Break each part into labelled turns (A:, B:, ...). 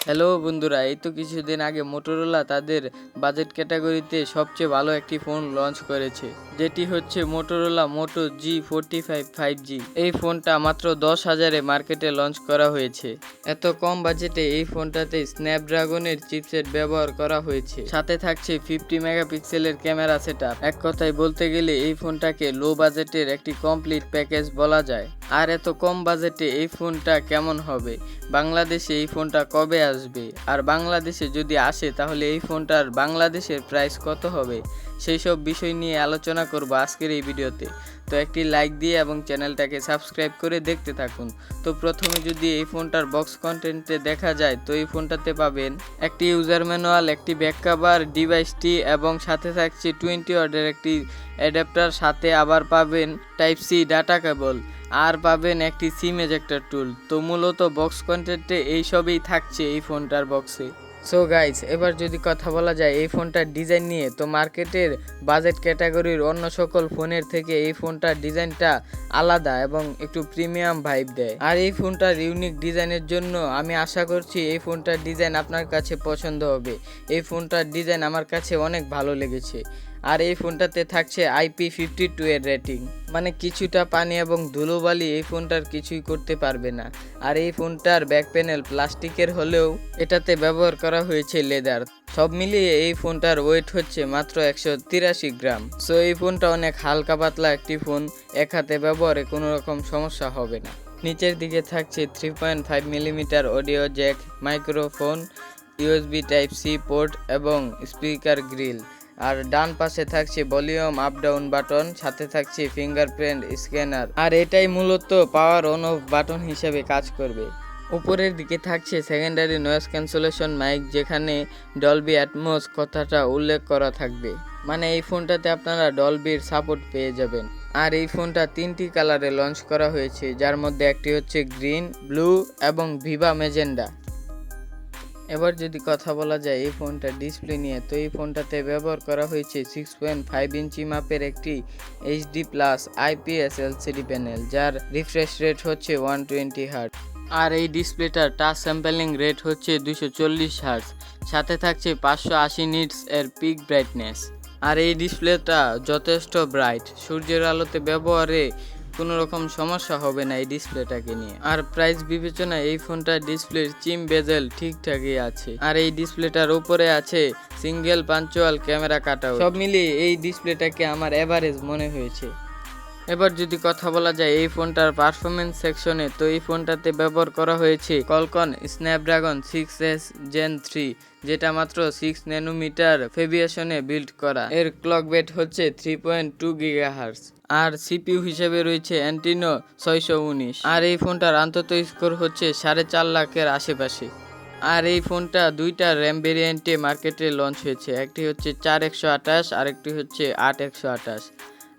A: Hello বন্ধুরা, এই তো কিছুদিন আগে মোটরোলা তাদের বাজেট ক্যাটাগরিতে সবচেয়ে ভালো একটি ফোন লঞ্চ করেছে, যেটি হচ্ছে মোটরোলা মোটো G45 5G। এই ফোনটা মাত্র 10,000-এ মার্কেটে লঞ্চ করা হয়েছে। এত কম বাজেটে এই ফোনটাতে স্ন্যাপড্রাগনের চিপসেট ব্যবহার করা হয়েছে, সাথে থাকছে 50 মেগাপিক্সেলের ক্যামেরা সেটআপ। এক কথায় বলতে গেলে এই ফোনটাকে লো বাজেটের একটি কমপ্লিট প্যাকেজ বলা যায়। আর এত কম বাজেটে এই ফোনটা কেমন হবে, বাংলাদেশে এই ফোনটা কবে আসবে, আর বাংলাদেশে যদি আসে তাহলে এই ফোনটার বাংলাদেশের প্রাইস কত হবে, সেই সব বিষয় নিয়ে আলোচনা করব আজকের এই ভিডিওতে। তো একটি লাইক দিয়ে এবং চ্যানেলটাকে সাবস্ক্রাইব করে দেখতে থাকুন। তো প্রথমে যদি এই ফোনটার বক্স কন্টেন্টে দেখা যায়, তো এই ফোনটাতে পাবেন একটি ইউজার ম্যানুয়াল, একটি ব্যাক কভার, ডিভাইসটি এবং সাথে থাকছে 20 ওয়াটের একটি অ্যাডাপ্টার, সাথে আবার পাবেন টাইপ সি ডাটা কেবল, আর পাবেন একটি সিম এজেক্টর টুল। তো মূলত বক্স কন্টেন্টে এইসবই থাকছে এই ফোনটার বক্সে। সো গাইস, এবার যদি কথা বলা যায় এই ফোনটার ডিজাইন নিয়ে, তো মার্কেটের বাজেট ক্যাটাগরির অন্য সকল ফোনের থেকে এই ফোনটার ডিজাইনটা আলাদা এবং একটু প্রিমিয়াম ভাইব দেয়। আর এই ফোনটার ইউনিক ডিজাইনের জন্য আমি আশা করছি এই ফোনটার ডিজাইন আপনার কাছে পছন্দ হবে। এই ফোনটার ডিজাইন আমার কাছে অনেক ভালো লেগেছে। আর এই ফোনটাতে থাকছে IP52 এর রেটিং, মানে কিছুটা পানি এবং ধুলোবালি এই ফোনটার কিছুই করতে পারবে না। আর এই ফোনটার ব্যাক প্যানেল প্লাস্টিকের হলেও এটাতে ব্যবহার করা হয়েছে লেদার। সব মিলিয়ে এই ফোনটার ওয়েট হচ্ছে মাত্র 183 গ্রাম। সো এই ফোনটা অনেক হালকা পাতলা একটি ফোন, এক হাতে ব্যবহারে কোনো রকম সমস্যা হবে না। নিচের দিকে থাকছে 3.5 millimetre audio jack, microphone, USB type C port এবং স্পিকার গ্রিল। আর ডান পাশে থাকছে ভলিউম আপ ডাউন বাটন, সাথে থাকছে ফিঙ্গারপ্রিন্ট স্ক্যানার, আর এটাই মূলত পাওয়ার অন অফ বাটন হিসেবে কাজ করবে। উপরের দিকে থাকছে সেকেন্ডারি নয়েজ ক্যান্সেলেশন মাইক, যেখানে ডলবি অ্যাটমস কথাটা উল্লেখ করা থাকবে, মানে এই ফোনটাতে আপনারা ডলবির সাপোর্ট পেয়ে যাবেন। আর এই ফোনটা 3টি কালারে লঞ্চ করা হয়েছে, যার মধ্যে একটি হচ্ছে গ্রিন, ব্লু এবং ভিভা ম্যাজেন্ডা। এবার যদি কথা বলা যায় এই ফোনটার ডিসপ্লে নিয়ে, তো এই ফোনটাতে ব্যবহার করা হয়েছে 6.5 ইঞ্চি মাপের একটি HD+ IPS LCD প্যানেল, যার রিফ্রেশ রেট হচ্ছে 120 হার্টজ। আর এই ডিসপ্লেটার টাচ স্যাম্পলিং রেট হচ্ছে 240 হার্টজ, সাথে থাকছে 580 নিটস এর পিক ব্রাইটনেস। আর এই ডিসপ্লেটা যথেষ্ট ব্রাইট, সূর্যের আলোতে ব্যবহারে কোনো রকম সমস্যা হবে না এই ডিসপ্লেটাকে নিয়ে। আর প্রাইস বিবেচনায় এই ফোনটার ডিসপ্লের চিম বেজেল ঠিকঠাকই আছে। আর এই ডিসপ্লেটার উপরে আছে সিঙ্গেল পাঞ্চুয়াল ক্যামেরা কাটআউট। সব মিলিয়ে এই ডিসপ্লেটাকে আমার এভারেজ মনে হয়েছে। এবার যদি কথা বলা যায় এই ফোনটার পারফরমেন্স সেকশনে, তো এই ফোনটাতে ব্যবহার করা হয়েছে কলকন স্ন্যাপড্রাগন 6S Gen 3, যেটা মাত্র 6 ন্যানোমিটার ফেভিয়েশনে বিল্ড করা। এর ক্লক বেট হচ্ছে 3.2 GHz। আর CPU হিসেবে রয়েছে অ্যান্টিনো 619। আর এই ফোনটার আন্তত স্কোর হচ্ছে 4.5 লাখের আশেপাশে। আর এই ফোনটা দুইটা র্যাম ভেরিয়েন্টে মার্কেটে লঞ্চ হয়েছে, একটি হচ্ছে 4128 আর একটি হচ্ছে 8128।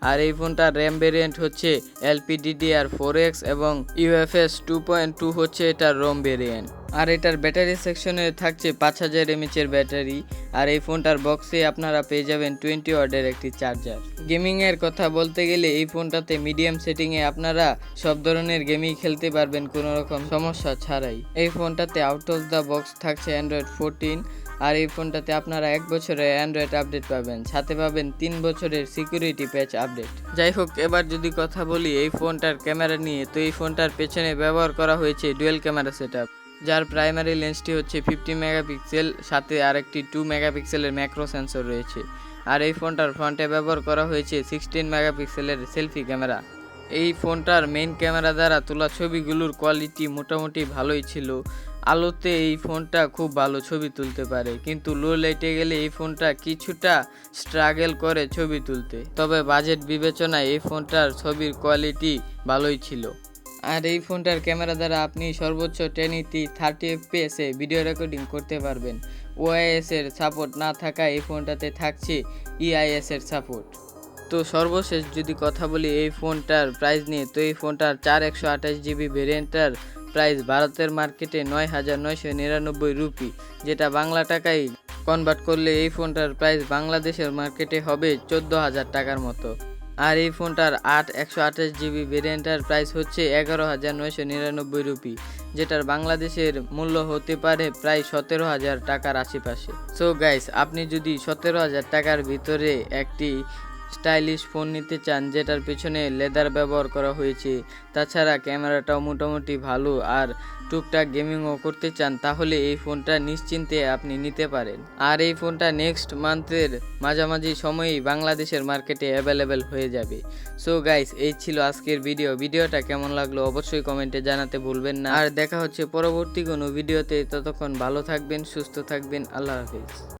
A: আর এই ফোনটার র্যাম ভেরিয়েন্ট হচ্ছে LPDDR4X এবং UFS 2.2 হচ্ছে এটার রোম ভেরিয়েন্ট। আর এটার ব্যাটারি সেকশনে থাকছে 5000 mAh এর ব্যাটারি। আর এই ফোনটার বক্সে আপনারা পেয়ে যাবেন 20 ওয়াটের একটি চার্জার। গেমিং এর কথা বলতে গেলে এই ফোনটাতে মিডিয়াম সেটিং এ আপনারা সব ধরনের গেমই খেলতে পারবেন কোনো রকম সমস্যা ছাড়াই। এই ফোনটাতে আউট অফ দ্য বক্স থাকছে Android 14। আর এই ফোনটাতে আপনারা 1 বছরের অ্যান্ড্রয়েড আপডেট পাবেন, সাথে পাবেন 3 বছরের সিকিউরিটি প্যাচ আপডেট। যাই হোক, এবার যদি কথা বলি এই ফোনটার ক্যামেরা নিয়ে, তো এই ফোনটার পেছনে ব্যবহার করা হয়েছে ডুয়েল ক্যামেরা সেটআপ, যার প্রাইমারি লেন্সটি হচ্ছে 50 মেগাপিক্সেল, সাথে আরেকটি 2 মেগাপিক্সেলের ম্যাক্রো সেন্সর রয়েছে। আর এই ফোনটার ফ্রন্টে ব্যবহার করা হয়েছে 16 মেগাপিক্সেলের সেলফি ক্যামেরা। এই ফোনটার মেইন ক্যামেরা দ্বারা তোলা ছবিগুলোর কোয়ালিটি মোটামুটি ভালোই ছিল। আলোতে এই ফোনটা খুব ভালো ছবি তুলতে পারে, কিন্তু লো লাইটে গেলে এই ফোনটা কিছুটা স্ট্রাগল করে ছবি তুলতে। তবে বাজেট বিবেচনায় এই ফোনটার ছবির কোয়ালিটি ভালোই ছিল। আর এই ফোনটার ক্যামেরা দ্বারা আপনি সর্বোচ্চ 1080 30 fps এ ভিডিও রেকর্ডিং করতে পারবেন। OIS এর সাপোর্ট না থাকায় এই ফোনটাতে থাকছে EIS এর সাপোর্ট। তো সর্বশেষ যদি কথা বলি এই ফোনটার প্রাইস নিয়ে, তো এই ফোনটার 4128GB ভেরিয়েন্টটার প্রাইস ভারতের মার্কেটে 9999 রুপি, যেটা বাংলা টাকায় কনভার্ট করলে এই ফোনটার প্রাইস বাংলাদেশের মার্কেটে হবে 14,000 টাকার মতো। আর এই ফোনটার 128GB ভেরিয়েন্টের প্রাইস হচ্ছে 11,999 রুপি, যেটার বাংলাদেশের মূল্য হতে পারে প্রায় 17,000 টাকার আশেপাশে। সো গাইস, আপনি যদি 17,000 টাকার ভিতরে একটি স্টাইলিশ ফোন নিতে চান যেটার পেছনে লেদার ব্যবহার করা হয়েছে, তাছাড়া ক্যামেরাটাও মোটামুটি ভালো আর টুকটাক গেমিংও করতে চান, তাহলে এই ফোনটা নিশ্চিন্তে আপনি নিতে পারেন। আর এই ফোনটা নেক্সট মান্থের মাঝামাঝি সময়েই বাংলাদেশের মার্কেটে অ্যাভেলেবেল হয়ে যাবে। সো গাইস, এই ছিল আজকের ভিডিওটা কেমন লাগলো অবশ্যই কমেন্টে জানাতে ভুলবেন না। আর দেখা হচ্ছে পরবর্তী কোনো ভিডিওতে, ততক্ষণ ভালো থাকবেন, সুস্থ থাকবেন, আল্লাহ হাফেজ।